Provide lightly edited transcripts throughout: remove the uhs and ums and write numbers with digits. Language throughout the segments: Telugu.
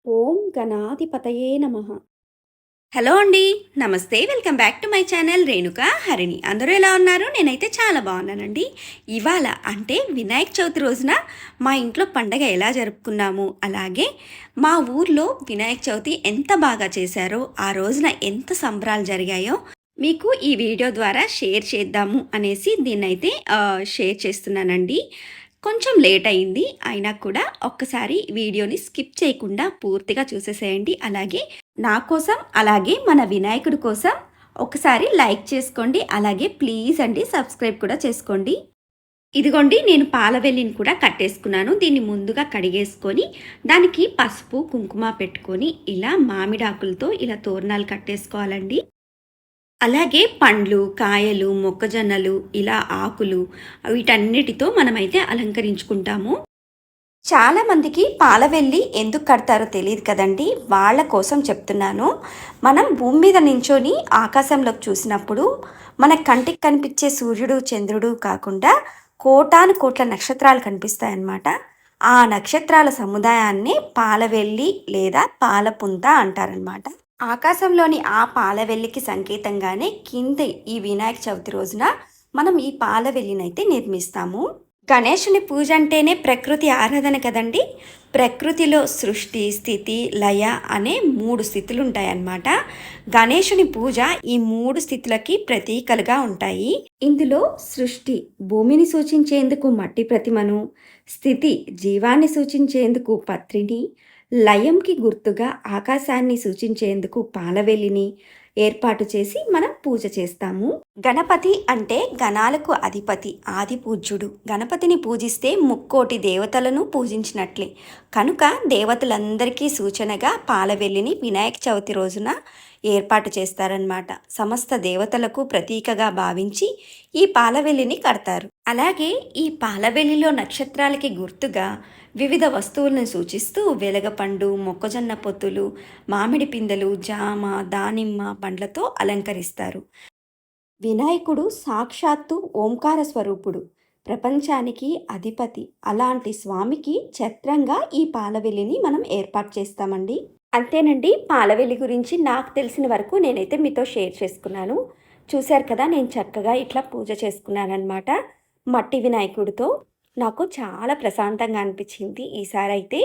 ఓం గణాధిపతయే నమః. హలో అండి. నమస్తే. Welcome back to my channel Renuka Harini. అందరూ ఎలా ఉన్నారు? నేనైతే చాలా బాగున్నానండి. ఇవాళ అంటే వినాయక చవితి రోజున మా ఇంట్లో పండగ ఎలా జరుపుకున్నాము, అలాగే మా ఊర్లో వినాయక చవితి ఎంత బాగా చేశారో, ఆ రోజున ఎంత సంబరాలు జరిగాయో మీకు ఈ వీడియో ద్వారా షేర్ చేద్దాము అనేసి దీన్నైతే షేర్ చేస్తున్నానండి. కొంచెం లేట్ అయింది. అయినా కూడా ఒక్కసారి వీడియోని స్కిప్ చేయకుండా పూర్తిగా చూసేసేయండి. అలాగే నా కోసం, అలాగే మన వినాయకుడి కోసం ఒకసారి లైక్ చేసుకోండి. అలాగే ప్లీజ్ అండి సబ్స్క్రైబ్ కూడా చేసుకోండి. ఇదిగోండి నేను పాల వెల్లిని కూడా కట్టేసుకున్నాను. దీన్ని ముందుగా కడిగేసుకొని దానికి పసుపు, కుంకుమ పెట్టుకొని ఇలా మామిడాకులతో ఇలా తోరణాలు కట్టేసుకోవాలండి. అలాగే పండ్లు, కాయలు, మొక్కజొన్నలు, ఇలా ఆకులు వీటన్నిటితో మనమైతే అలంకరించుకుంటాము. చాలామందికి పాలవెల్లి ఎందుకు కడతారో తెలియదు కదండి. వాళ్ళ కోసం చెప్తున్నాను. మనం భూమి మీద నించొని ఆకాశంలోకి చూసినప్పుడు మన కంటికి కనిపించే సూర్యుడు, చంద్రుడు కాకుండా కోటాను కోట్ల నక్షత్రాలు కనిపిస్తాయన్నమాట. ఆ నక్షత్రాల సముదాయాన్ని పాలవెల్లి లేదా పాలపుంత అంటారనమాట. ఆకాశంలోని ఆ పాలవెల్లికి సంకేతంగానే కింద ఈ వినాయక చవితి రోజున మనం ఈ పాలవెల్లినైతే నిర్మిస్తాము. గణేశుని పూజ అంటేనే ప్రకృతి ఆరాధన కదండి. ప్రకృతిలో సృష్టి, స్థితి, లయ అనే 3 స్థితులు ఉంటాయన్నమాట. గణేశుని పూజ ఈ 3 స్థితులకి ప్రతీకలుగా ఉంటాయి. ఇందులో సృష్టి భూమిని సూచించేందుకు మట్టి ప్రతిమను, స్థితి జీవాన్ని సూచించేందుకు పత్రిని, లయంకి గుర్తుగా ఆకాశాన్ని సూచించేందుకు పాలవెల్లిని ఏర్పాటు చేసి మనం పూజ చేస్తాము. గణపతి అంటే గణాలకు అధిపతి, ఆది పూజ్యుడు. గణపతిని పూజిస్తే ముక్కోటి దేవతలను పూజించినట్లే. కనుక దేవతలందరికీ సూచనగా పాలవెల్లిని వినాయక చవితి రోజున ఏర్పాటు చేస్తారన్నమాట. సమస్త దేవతలకు ప్రతీకగా భావించి ఈ పాలవెల్లిని కడతారు. అలాగే ఈ పాలవెల్లిలో నక్షత్రాలకి గుర్తుగా వివిధ వస్తువులను సూచిస్తూ వెలగపండు, మొక్కజొన్న పొత్తులు, మామిడి పిందెలు, జామ, దానిమ్మ పండ్లతో అలంకరిస్తారు. వినాయకుడు సాక్షాత్తు ఓంకార స్వరూపుడు, ప్రపంచానికి అధిపతి. అలాంటి స్వామికి ఛత్రంగా ఈ పాలవెల్లిని మనం ఏర్పాటు చేస్తామండి. అంతేనండి, పాలవెల్లి గురించి నాకు తెలిసిన వరకు నేనైతే మీతో షేర్ చేసుకున్నాను. చూశారు కదా, నేను చక్కగా ఇట్లా పూజ చేసుకున్నానమాట మట్టి వినాయకుడితో. నాకు చాలా ప్రశాంతంగా అనిపించింది. ఈసారి అయితే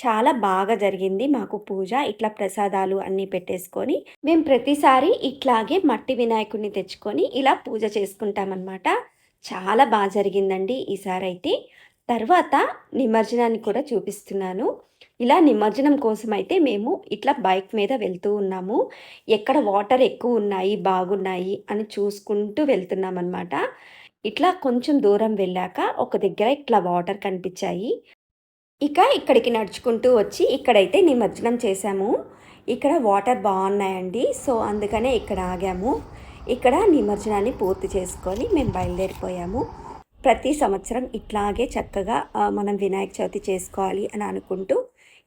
చాలా బాగా జరిగింది మాకు పూజ. ఇట్లా ప్రసాదాలు అన్నీ పెట్టేసుకొని మేము ప్రతిసారి ఇట్లాగే మట్టి వినాయకుడిని తెచ్చుకొని ఇలా పూజ చేసుకుంటామన్నమాట. చాలా బాగా జరిగిందండి ఈసారి అయితే. తర్వాత నిమజ్జనాన్ని కూడా చూపిస్తున్నాను. ఇలా నిమజ్జనం కోసం అయితే మేము ఇట్లా బైక్ మీద వెళ్తూ ఉన్నాము. ఎక్కడ వాటర్ ఎక్కువ ఉన్నాయి, బాగున్నాయి అని చూసుకుంటూ వెళ్తున్నామన్నమాట. ఇట్లా కొంచెం దూరం వెళ్ళాక ఒక దగ్గర ఇట్లా వాటర్ కనిపించాయి. ఇక ఇక్కడికి నడుచుకుంటూ వచ్చి ఇక్కడైతే నిమజ్జనం చేశాము. ఇక్కడ వాటర్ బాగున్నాయండి. సో అందుకనే ఇక్కడ ఆగాము. ఇక్కడ నిమజ్జనాన్ని పూర్తి చేసుకొని మేము బయలుదేరిపోయాము. ప్రతి సంవత్సరం ఇట్లాగే చక్కగా మనం వినాయక చవితి చేసుకోవాలి అని అనుకుంటూ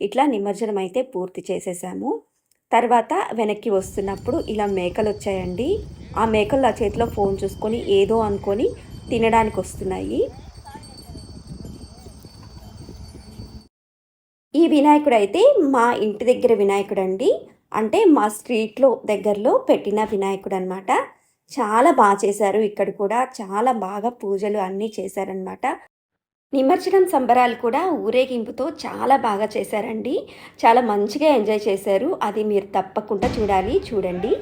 ఇట్లా నిమజ్జనం అయితే పూర్తి చేసేసాము. తర్వాత వెనక్కి వస్తున్నప్పుడు ఇలా మేకలు వచ్చాయండి. ఆ మేకలు ఆ చేతిలో ఫోన్ చూసుకొని ఏదో అనుకొని తినడానికి వస్తున్నాయి. ఈ వినాయకుడు అయితే మా ఇంటి దగ్గర వినాయకుడు అండి. అంటే మా స్ట్రీట్లో దగ్గరలో పెట్టిన వినాయకుడు అనమాట. చాలా బాగా చేశారు. ఇక్కడ కూడా చాలా బాగా పూజలు అన్నీ చేశారనమాట. నిమజ్జనం సంబరాలు కూడా ఊరేగింపుతో చాలా బాగా చేశారండి. చాలా మంచిగా ఎంజాయ్ చేశారు. అది మీరు తప్పకుండా చూడాలి, చూడండి.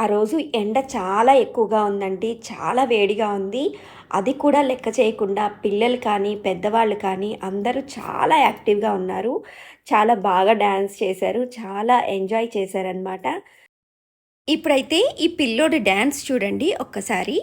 ఆ రోజు ఎండ చాలా ఎక్కువగా ఉందండి. చాలా వేడిగా ఉంది. అది కూడా లెక్క చేయకుండా పిల్లలు కానీ, పెద్దవాళ్ళు కానీ అందరూ చాలా యాక్టివ్‌గా ఉన్నారు. చాలా బాగా డాన్స్ చేశారు. చాలా ఎంజాయ్ చేశారనమాట. ఇప్పుడైతే ఈ పిల్లోడి డాన్స్ చూడండి ఒక్కసారి.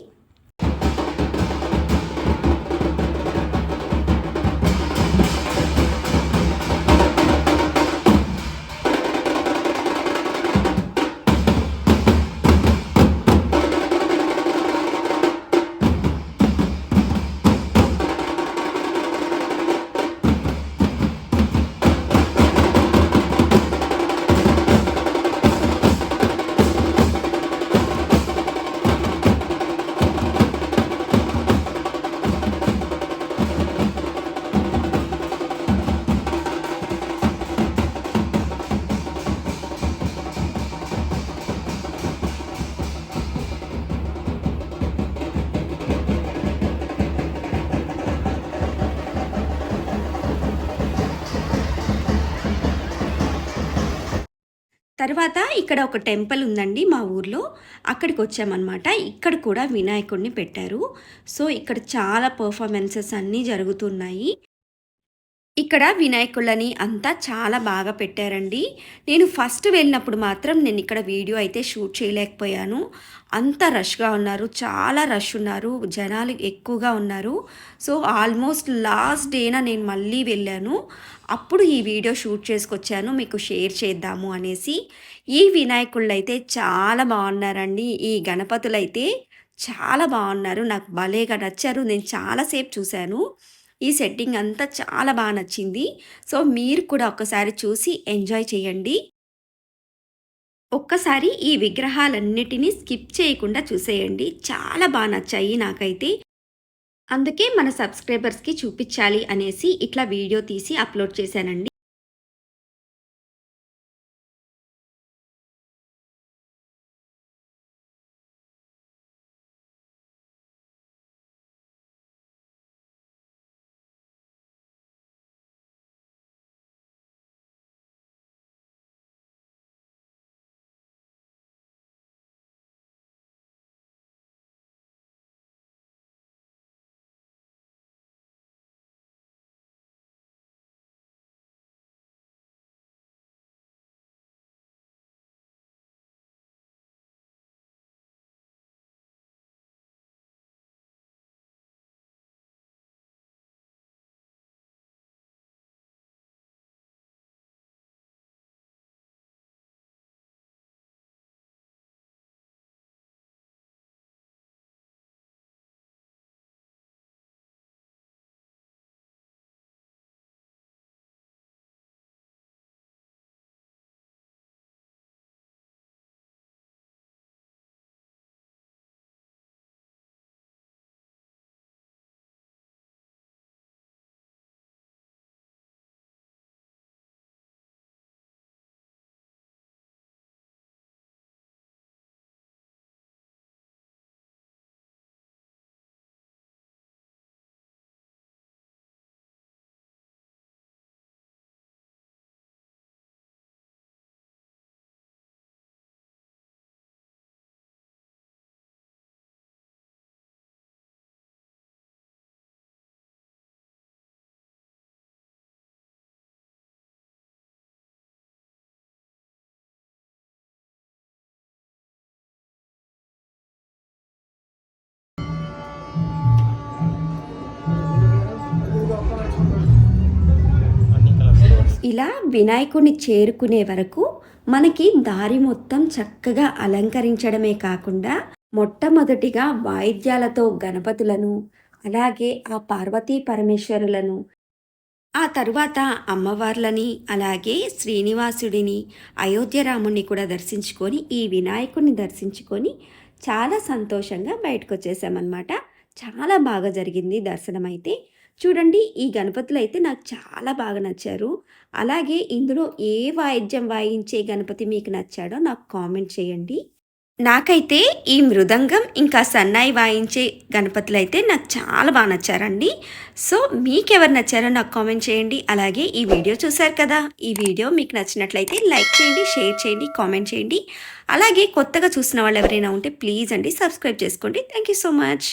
తర్వాత ఇక్కడ ఒక టెంపుల్ ఉందండి మా ఊర్లో. అక్కడికొచ్చామనమాట. ఇక్కడ కూడా వినాయకుడిని పెట్టారు. సో, ఇక్కడ చాలా పెర్ఫార్మన్సెస్ అన్నీ జరుగుతున్నాయి. ఇక్కడ వినాయకుళ్ళని అంతా చాలా బాగా పెట్టారండి. నేను ఫస్ట్ వెళ్ళినప్పుడు మాత్రం నేనిక్కడ వీడియో అయితే షూట్ చేయలేకపోయాను. అంత రష్‌గా ఉన్నారు. చాలా రష్ ఉన్నారు. జనాలు ఎక్కువగా ఉన్నారు. సో, ఆల్మోస్ట్ లాస్ట్ డేన నేను మళ్ళీ వెళ్ళాను. అప్పుడు ఈ వీడియో షూట్ చేసుకొచ్చాను. మీకు షేర్ చేద్దాము అనేసి. ఈ వినాయకుళ్ళైతే చాలా బాగున్నారండి. ఈ గణపతులైతే చాలా బాగున్నారు. నాకు భలేగా నచ్చారు. నేను చాలా సేపు చూశాను. ఈ సెట్టింగ్ అంతా చాలా బాగా నచ్చింది. సో, మీరు కూడా ఒక్కసారి చూసి ఎంజాయ్ చేయండి. ఒక్కసారి ఈ విగ్రహాలన్నిటిని స్కిప్ చేయకుండా చూసేయండి. చాలా బాగా నచ్చాయి నాకైతే. అందుకే మన సబ్స్క్రైబర్స్‌కి చూపించాలి అనేసి ఇట్లా వీడియో తీసి అప్‌లోడ్ చేశానండి. ఇలా వినాయకుడిని చేరుకునే వరకు మనకి దారి మొత్తం చక్కగా అలంకరించడమే కాకుండా మొట్టమొదటిగా వాయిద్యాలతో గణపతులను, అలాగే ఆ పార్వతీ పరమేశ్వరులను, ఆ తరువాత అమ్మవార్లని, అలాగే శ్రీనివాసుడిని, అయోధ్య రాముడిని కూడా దర్శించుకొని, ఈ వినాయకుడిని దర్శించుకొని చాలా సంతోషంగా బయటకొచ్చేసామనమాట. చాలా బాగా జరిగింది దర్శనమైతే. చూడండి ఈ గణపతులైతే నాకు చాలా బాగా నచ్చారు. అలాగే ఇందులో ఏ వాయిద్యం వాయించే గణపతి మీకు నచ్చాడో నాకు కామెంట్ చేయండి. నాకైతే ఈ మృదంగం ఇంకా సన్నాయి వాయించే గణపతులైతే నాకు చాలా బాగా నచ్చారండి. సో మీకెవరు నచ్చారో నాకు కామెంట్ చేయండి. అలాగే ఈ వీడియో చూశారు కదా! ఈ వీడియో మీకు నచ్చినట్లయితే లైక్ చేయండి, షేర్ చేయండి, కామెంట్ చేయండి. అలాగే కొత్తగా చూసిన వాళ్ళు ఎవరైనా ఉంటే ప్లీజ్ అండి సబ్స్క్రైబ్ చేసుకోండి. Thank you so much.